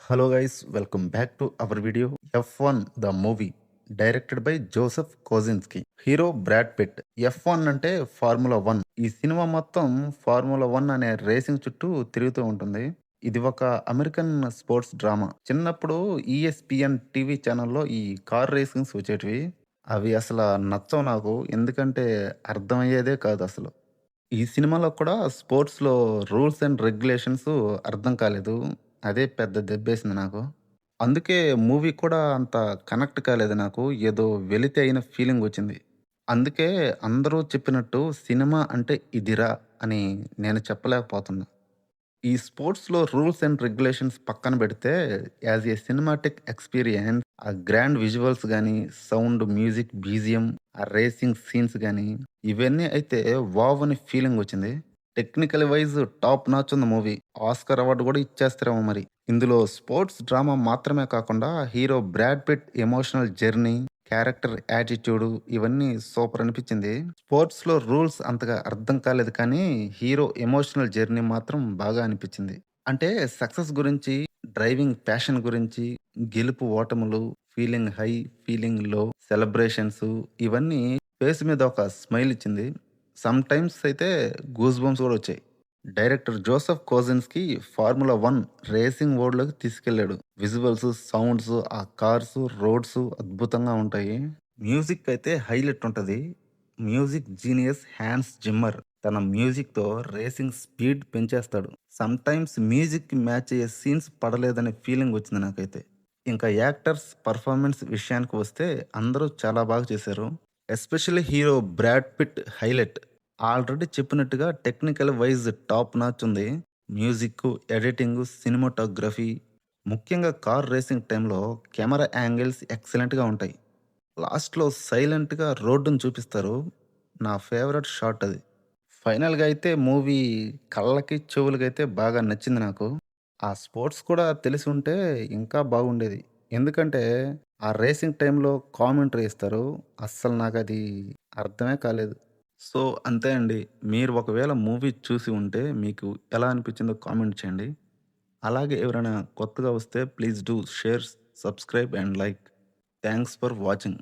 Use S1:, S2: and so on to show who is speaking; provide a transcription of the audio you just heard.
S1: Hello guys, welcome back to our video F1 the movie directed by Joseph Kosinski. Hero Brad Pitt. F1 అంటే formula 1. ఈ cinema మొత్తం formula 1 అనే racing చుట్టూ తిరుగుతూ ఉంటుంది. ఇది ఒక అమెరికన్ స్పోర్ట్స్ డ్రామా. చిన్నప్పుడు ఈఎస్పిఎన్ టీవీ ఛానల్లో ఈ కార్ రేసింగ్స్ వచ్చేటివి. అవి అసలు నచ్చవు నాకు, ఎందుకంటే అర్థమయ్యేదే కాదు అసలు. ఈ సినిమాలో కూడా స్పోర్ట్స్‌లో రూల్స్ అండ్ రెగ్యులేషన్స్ అర్థం కాలేదు. అదే పెద్ద దెబ్బేసింది నాకు. అందుకే మూవీ కూడా అంత కనెక్ట్ కాలేదు నాకు. ఏదో వెలితి అయిన ఫీలింగొచ్చింది. అందుకే అందరూ చెప్పినట్టు సినిమా అంటే ఇదిరా అని నేను చెప్పలేకపోతున్నా. ఈ స్పోర్ట్స్‌లో రూల్స్ అండ్ రెగ్యులేషన్స్ పక్కన పెడితే, యాజ్ ఎ సినిమాటిక్ ఎక్స్‌పీరియన్స్ ఆ గ్రాండ్ విజువల్స్ గాని, సౌండ్, మ్యూజిక్, బీజీఎం, ఆ రేసింగ్ సీన్స్ గాని, ఇవన్నీ అయితే వావ్! అని ఫీలింగొచ్చింది. టెక్నికల్ వైస్ టాప్ నాచ్ ఉంది మూవీ. ఆస్కార్ అవార్డ్ కూడా ఇచ్చేస్తారేమో మరి. ఇందులో స్పోర్ట్స్ డ్రామా మాత్రమే కాకుండా hero Brad pit emotional journey, character attitude ఇవన్నీ సూపర్ అనిపించింది. స్పోర్ట్స్‌లో రూల్స్ అంతగా అర్థం కాలేదు కానీ, హీరో ఎమోషనల్ జర్నీ మాత్రం బాగా అనిపించింది. అంటే సక్సెస్ గురించి, డ్రైవింగ్ ప్యాషన్ గురించి, గెలుపు ఓటములు, ఫీలింగ్ హై, ఫీలింగ్ లో, సెలబ్రేషన్స్ ఇవన్నీ ఫేస్ మీద ఒక స్మైల్ ఇచ్చింది. సమ్ టైమ్స్ అయితే గూస్ బంప్స్ కూడా వచ్చాయి. డైరెక్టర్ జోసెఫ్ కోజిన్స్‌కి ఫార్ములా 1 రేసింగ్ వరల్డ్‌లోకి తీసుకెళ్ళాడు. విజువల్స్, సౌండ్స్, ఆ కార్స్, రోడ్స్ అద్భుతంగా ఉంటాయి. మ్యూజిక్ అయితే హైలైట్ ఉంటది. మ్యూజిక్ జీనియస్ హ్యాన్స్ జిమ్మర్ తన మ్యూజిక్‌తో రేసింగ్ స్పీడ్ పెంచేస్తాడు. సమ్ టైమ్స్ మ్యూజిక్‌కి మ్యాచ్ అయ్యే సీన్స్ పడలేదనే ఫీలింగ్ వచ్చింది నాకైతే. ఇంకా యాక్టర్స్ పర్ఫార్మెన్స్ విషయానికి వస్తే అందరూ చాలా బాగా చేశారు. Especially hero Brad pit highlight. Already చెప్పినట్టుగా టెక్నికల్ వైజ్ టాప్ నాచ్ ఉంది. మ్యూజిక్, ఎడిటింగ్, సినిమాటోగ్రఫీ, ముఖ్యంగా కార్ రేసింగ్ టైంలో కెమెరా యాంగిల్స్ ఎక్సలెంట్‌గా ఉంటాయి. లాస్ట్‌లో సైలెంట్‌గా రోడ్డుని చూపిస్తారు. నా ఫేవరెట్ షాట్ అది. ఫైనల్‌గా అయితే మూవీ కళ్ళకి, చెవులకైతే బాగా నచ్చింది నాకు. ఆ స్పోర్ట్స్ కూడా తెలిసి ఉంటే ఇంకా బాగుండేది. ఎందుకంటే ఆ రేసింగ్ టైంలో కామెంటరీ ఇస్తారు. అస్సలు నాకది అర్థమే కాలేదు. సో, అంతే అండి. మీరు ఒకవేళ మూవీ చూసి ఉంటే మీకు ఎలా అనిపించిందో కామెంట్ చేయండి. అలాగే ఎవరైనా కొత్తగా వస్తే please do share, subscribe and like. Thanks for watching.